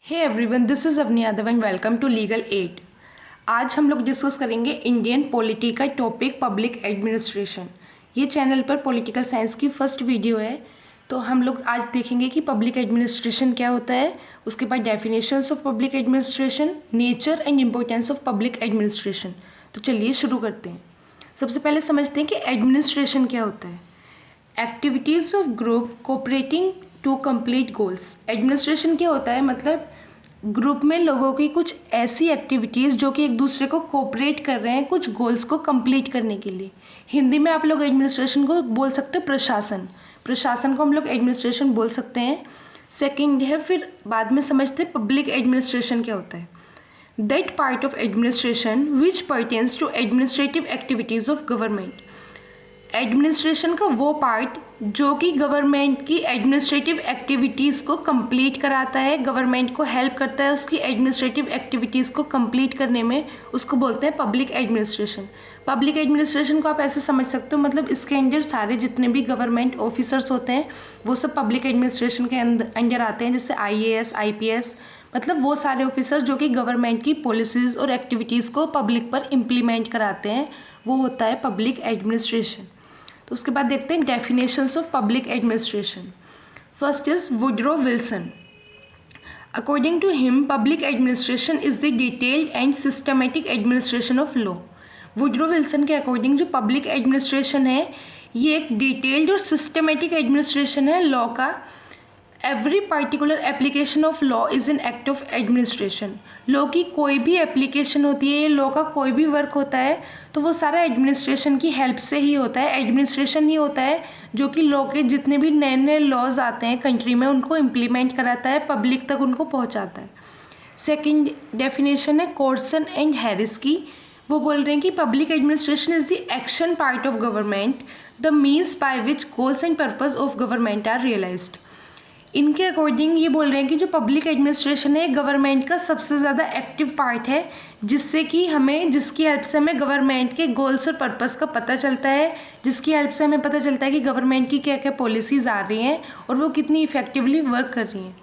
Hey everyone, this is Avni Yadav and welcome to legal aid. आज हम लोग डिस्कस करेंगे इंडियन पॉलिटी का टॉपिक पब्लिक एडमिनिस्ट्रेशन। ये चैनल पर पॉलिटिकल साइंस की फर्स्ट वीडियो है। तो हम लोग आज देखेंगे कि पब्लिक एडमिनिस्ट्रेशन क्या होता है, उसके बाद definitions of public administration, nature and importance of public administration. तो चलिए शुरू करते हैं। सबसे पहले समझते हैं कि एडमिनिस्ट्रेशन क्या होता है। Activities of group cooperating to complete goals. Administration क्या होता है, मतलब ग्रुप में लोगों की कुछ ऐसी एक्टिविटीज़ जो कि एक दूसरे को कोऑपरेट कर रहे हैं कुछ गोल्स को कंप्लीट करने के लिए। हिंदी में आप लोग एडमिनिस्ट्रेशन को बोल सकते हो प्रशासन। प्रशासन को हम लोग एडमिनिस्ट्रेशन बोल सकते हैं। सेकंड है, फिर बाद में समझते हैं पब्लिक एडमिनिस्ट्रेशन क्या होता है। That part of administration which pertains to administrative activities of government. Administration का वो पार्ट जो कि गवर्नमेंट की एडमिनिस्ट्रेटिव एक्टिविटीज़ को कंप्लीट कराता है, गवर्नमेंट को हेल्प करता है उसकी एडमिनिस्ट्रेटिव एक्टिविटीज़ को कंप्लीट करने में, उसको बोलते हैं पब्लिक एडमिनिस्ट्रेशन। पब्लिक एडमिनिस्ट्रेशन को आप ऐसे समझ सकते हो, मतलब इसके अंदर सारे जितने भी गवर्नमेंट ऑफिसर्स होते हैं वो सब पब्लिक एडमिनिस्ट्रेशन के अंदर आते हैं, जैसे IAS IPS, मतलब वो सारे ऑफिसर जो कि गवर्नमेंट की पॉलिसीज़ और एक्टिविटीज़ को पब्लिक पर इम्प्लीमेंट कराते हैं, वो होता है पब्लिक एडमिनिस्ट्रेशन। तो उसके बाद देखते हैं definitions of public administration. First is Woodrow Wilson. According to him public administration is the detailed and systematic administration of law. Woodrow Wilson के अकॉर्डिंग जो पब्लिक एडमिनिस्ट्रेशन है ये एक डिटेल्ड और सिस्टमेटिक एडमिनिस्ट्रेशन है लॉ का। Every particular application of law is an act of administration. Law की कोई भी एप्लीकेशन होती है, लॉ का कोई भी वर्क होता है तो वो सारा एडमिनिस्ट्रेशन की हेल्प से ही होता है। एडमिनिस्ट्रेशन ही होता है जो कि लॉ के जितने भी नए नए लॉज आते हैं कंट्री में उनको इम्प्लीमेंट कराता है, पब्लिक तक उनको पहुंचाता है। सेकंड डेफिनेशन है कॉर्सन एंड हैरिस की। वो बोल रहे हैं कि public administration is the action part of government, the means by which goals and purpose of government are realised. इनके अकॉर्डिंग ये बोल रहे हैं कि जो पब्लिक एडमिनिस्ट्रेशन है गवर्नमेंट का सबसे ज़्यादा एक्टिव पार्ट है, जिससे कि हमें जिसकी हेल्प से हमें गवर्नमेंट के गोल्स और पर्पस का पता चलता है, जिसकी हेल्प से हमें पता चलता है कि गवर्नमेंट की क्या क्या पॉलिसीज़ आ रही हैं और वो कितनी इफेक्टिवली वर्क कर रही हैं।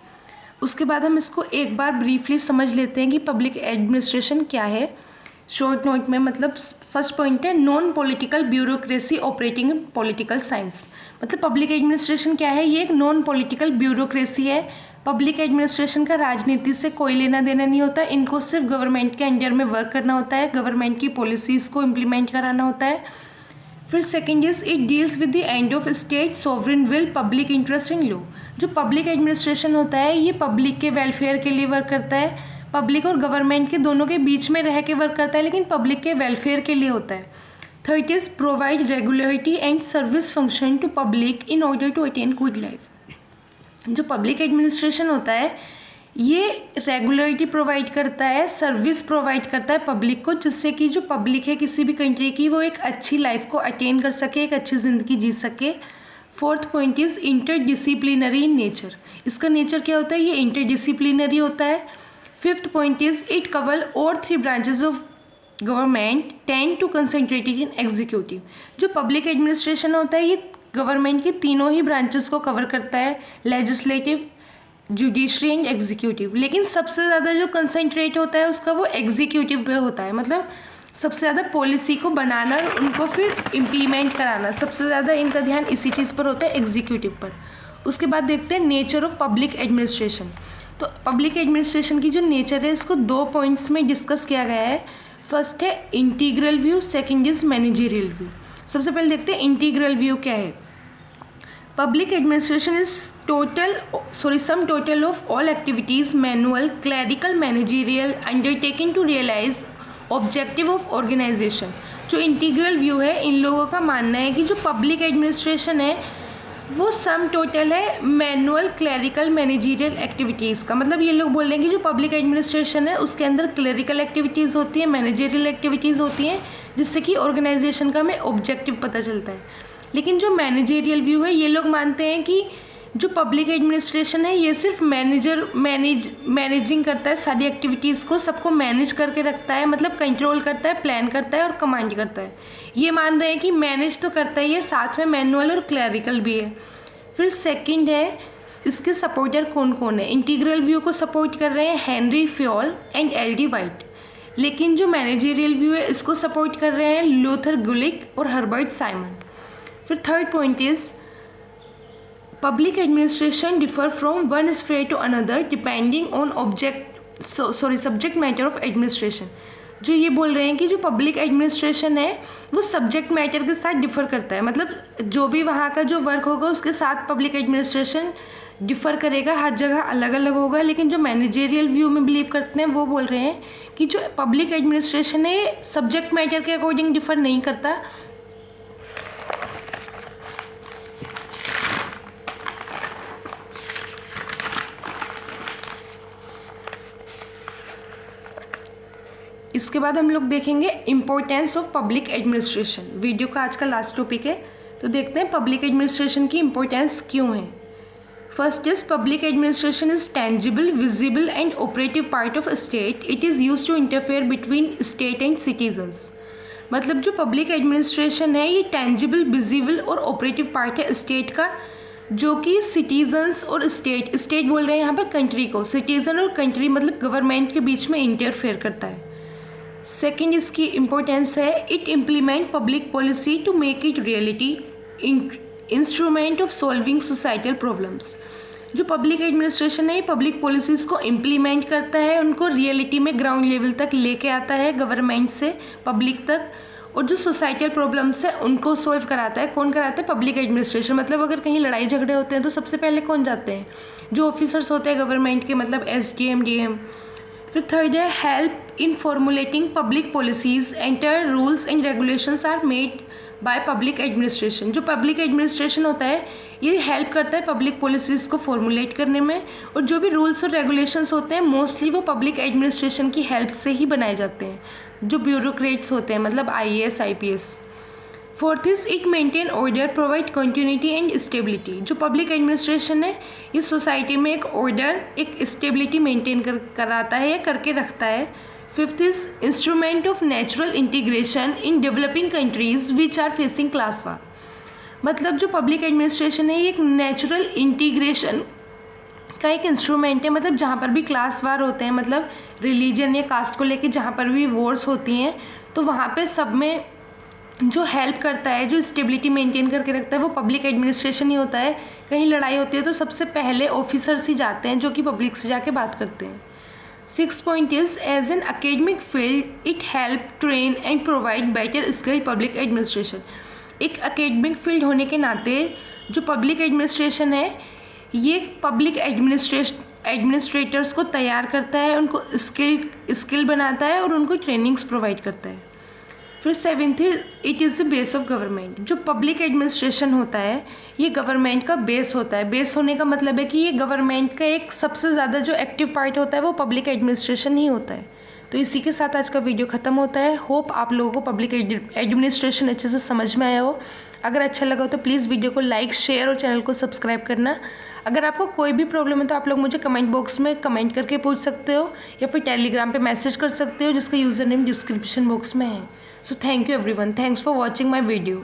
उसके बाद हम इसको एक बार ब्रीफली समझ लेते हैं कि पब्लिक एडमिनिस्ट्रेशन क्या है शॉर्ट नोट में। मतलब फर्स्ट पॉइंट है non political bureaucracy operating in political science. मतलब पब्लिक एडमिनिस्ट्रेशन क्या है, ये एक नॉन पॉलिटिकल ब्यूरोक्रेसी है। पब्लिक एडमिनिस्ट्रेशन का राजनीति से कोई लेना देना नहीं होता, इनको सिर्फ गवर्नमेंट के अंडर में वर्क करना होता है, गवर्नमेंट की पॉलिसीज़ को इम्प्लीमेंट कराना होता है। फिर second is it deals with the end of state sovereign will public interest in law. जो पब्लिक एडमिनिस्ट्रेशन होता है ये पब्लिक के वेलफेयर के लिए वर्क करता है, पब्लिक और गवर्नमेंट के दोनों के बीच में रह के वर्क करता है, लेकिन पब्लिक के वेलफेयर के लिए होता है। Third is provide regularity and service function to public in order to attain good life. जो पब्लिक एडमिनिस्ट्रेशन होता है ये रेगुलरिटी प्रोवाइड करता है, सर्विस प्रोवाइड करता है पब्लिक को, जिससे कि जो पब्लिक है किसी भी कंट्री की वो एक अच्छी लाइफ को अटेन कर सके, एक अच्छी ज़िंदगी जी सके। Fourth point is interdisciplinary in nature. इसका नेचर क्या होता है, ये इंटरडिसिप्लिनरी होता है। Fifth point is it cover और 3 branches of government tend to concentrated in executive. जो पब्लिक एडमिनिस्ट्रेशन होता है ये गवर्नमेंट के तीनों ही ब्रांचेस को कवर करता है, लेजिस्लेटिव, जुडिशरी एंड एग्जीक्यूटिव, लेकिन सबसे ज़्यादा जो कंसंट्रेट होता है उसका वो एग्जीक्यूटिव पे होता है। मतलब सबसे ज़्यादा पॉलिसी को बनाना और उनको फिर इम्प्लीमेंट कराना, सबसे ज़्यादा इनका ध्यान इसी चीज़ पर होता है, एग्जीक्यूटिव पर। उसके बाद देखते हैं नेचर ऑफ पब्लिक एडमिनिस्ट्रेशन। तो पब्लिक एडमिनिस्ट्रेशन की जो नेचर है इसको 2 पॉइंट्स में डिस्कस किया गया है। फर्स्ट है integral view, second is managerial view. सबसे पहले देखते हैं इंटीग्रल व्यू क्या है। Public administration is sum total of all activities manual clerical managerial undertaking to realise objective of organisation. जो इंटीग्रल व्यू है इन लोगों का मानना है कि जो पब्लिक एडमिनिस्ट्रेशन है वो सम टोटल है मैनुअल क्लरिकल मैनेजरियल एक्टिविटीज़ का। मतलब ये लोग बोल रहे हैं कि जो पब्लिक एडमिनिस्ट्रेशन है उसके अंदर क्लरिकल एक्टिविटीज़ होती हैं, मैनेजरियल एक्टिविटीज़ होती हैं, जिससे कि ऑर्गेनाइजेशन का हमें ऑब्जेक्टिव पता चलता है। लेकिन जो मैनेजरियल व्यू है ये लोग मानते हैं कि जो पब्लिक एडमिनिस्ट्रेशन है ये सिर्फ मैनेजिंग करता है, सारी एक्टिविटीज़ को सबको मैनेज करके रखता है, मतलब कंट्रोल करता है, प्लान करता है और कमांड करता है। ये मान रहे हैं कि मैनेज तो करता ही है, साथ में मैनुअल और क्लरिकल भी है। फिर सेकंड है इसके सपोर्टर कौन कौन है? इंटीग्रल व्यू को सपोर्ट कर रहे हैं Henry Fayol and LD. White, लेकिन जो मैनेजरियल व्यू है इसको सपोर्ट कर रहे हैं लूथर गुलिक और हर्बर्ट साइमन। फिर third point is public administration differ from one sphere to another depending on subject matter of administration. जो ये बोल रहे हैं कि जो पब्लिक एडमिनिस्ट्रेशन है वो सब्जेक्ट मैटर के साथ डिफ़र करता है, मतलब जो भी वहाँ का जो वर्क होगा उसके साथ पब्लिक एडमिनिस्ट्रेशन डिफ़र करेगा, हर जगह अलग अलग होगा। लेकिन जो मैनेजरियल व्यू में बिलीव करते हैं वो बोल रहे हैं कि जो पब्लिक एडमिनिस्ट्रेशन है सब्जेक्ट मैटर के अकॉर्डिंग डिफ़र नहीं करता। इसके बाद हम लोग देखेंगे importance of public administration. Video का आज का लास्ट टॉपिक है, तो देखते हैं पब्लिक एडमिनिस्ट्रेशन की इम्पोर्टेंस क्यों है। First is public administration is tangible, visible and operative part of state. It is use to interfere between state and citizens. मतलब जो पब्लिक एडमिनिस्ट्रेशन है ये टेंजिबल, विजिबल और ऑपरेटिव पार्ट है स्टेट का, जो कि सिटीजन्स और स्टेट बोल रहे हैं यहाँ पर कंट्री को, सिटीजन और कंट्री मतलब गवर्नमेंट के बीच में इंटरफेयर करता है। सेकेंड इसकी इम्पोर्टेंस है it implement public policy to make it reality, instrument of solving societal problems. जो पब्लिक एडमिनिस्ट्रेशन है ये पब्लिक पॉलिसीज़ को इम्प्लीमेंट करता है, उनको रियलिटी में ग्राउंड लेवल तक लेके आता है, गवर्नमेंट से पब्लिक तक, और जो सोसाइटल प्रॉब्लम्स है उनको सॉल्व कराता है। कौन कराता है? Public administration. मतलब अगर कहीं लड़ाई झगड़े होते हैं तो सबसे पहले कौन जाते हैं? जो ऑफिसर्स होते हैं गवर्नमेंट के, मतलब SDM, DM। फिर थर्ड है help in formulating public policies, entire rules and regulations are made by public administration. जो पब्लिक एडमिनिस्ट्रेशन होता है ये हेल्प करता है पब्लिक पॉलिसीज़ को फॉर्मुलेट करने में, और जो भी रूल्स और रेगुलेशंस होते हैं मोस्टली वो पब्लिक एडमिनिस्ट्रेशन की हेल्प से ही बनाए जाते हैं, जो ब्यूरोक्रेट्स होते हैं, मतलब IAS, IPS। Fourth is it maintain order, provide continuity and stability. जो पब्लिक एडमिनिस्ट्रेशन है ये सोसाइटी में एक ऑर्डर, एक स्टेबिलिटी मेंटेन कराता है या करके रखता है। Fifth is instrument of natural integration in developing countries which are facing class war. मतलब जो पब्लिक एडमिनिस्ट्रेशन है ये एक नेचुरल इंटीग्रेशन का एक इंस्ट्रूमेंट है, मतलब जहाँ पर भी क्लास वार होते हैं, मतलब रिलीजन या कास्ट को लेके जहाँ पर भी वॉर्स होती हैं, तो वहाँ पे सब में जो हेल्प करता है, जो स्टेबिलिटी मेंटेन करके रखता है वो पब्लिक एडमिनिस्ट्रेशन ही होता है। कहीं लड़ाई होती है तो सबसे पहले ऑफिसर्स ही जाते हैं जो कि पब्लिक से जाके बात करते हैं। Six point is as an academic field it help train and provide better skill public administration. एक अकेडमिक फील्ड होने के नाते जो पब्लिक एडमिनिस्ट्रेशन है ये पब्लिक एडमिनिस्ट्रेटर्स को तैयार करता है, उनको स्किल बनाता है और उनको ट्रेनिंग्स प्रोवाइड करता है। फिर seventh it is the base of government. जो पब्लिक एडमिनिस्ट्रेशन होता है ये गवर्नमेंट का बेस होता है। बेस होने का मतलब है कि ये गवर्नमेंट का एक सबसे ज़्यादा जो एक्टिव पार्ट होता है वो पब्लिक एडमिनिस्ट्रेशन ही होता है। तो इसी के साथ आज का वीडियो ख़त्म होता है। होप आप लोगों को पब्लिक एडमिनिस्ट्रेशन अच्छे से समझ में आया हो। अगर अच्छा लगा हो तो प्लीज़ वीडियो को लाइक, शेयर और चैनल को सब्सक्राइब करना। अगर आपको कोई भी प्रॉब्लम है तो आप लोग मुझे कमेंट बॉक्स में कमेंट करके पूछ सकते हो या फिर टेलीग्राम पे मैसेज कर सकते हो, जिसका यूज़र नेम डिस्क्रिप्शन बॉक्स में है। So thank you everyone. Thanks for watching my video.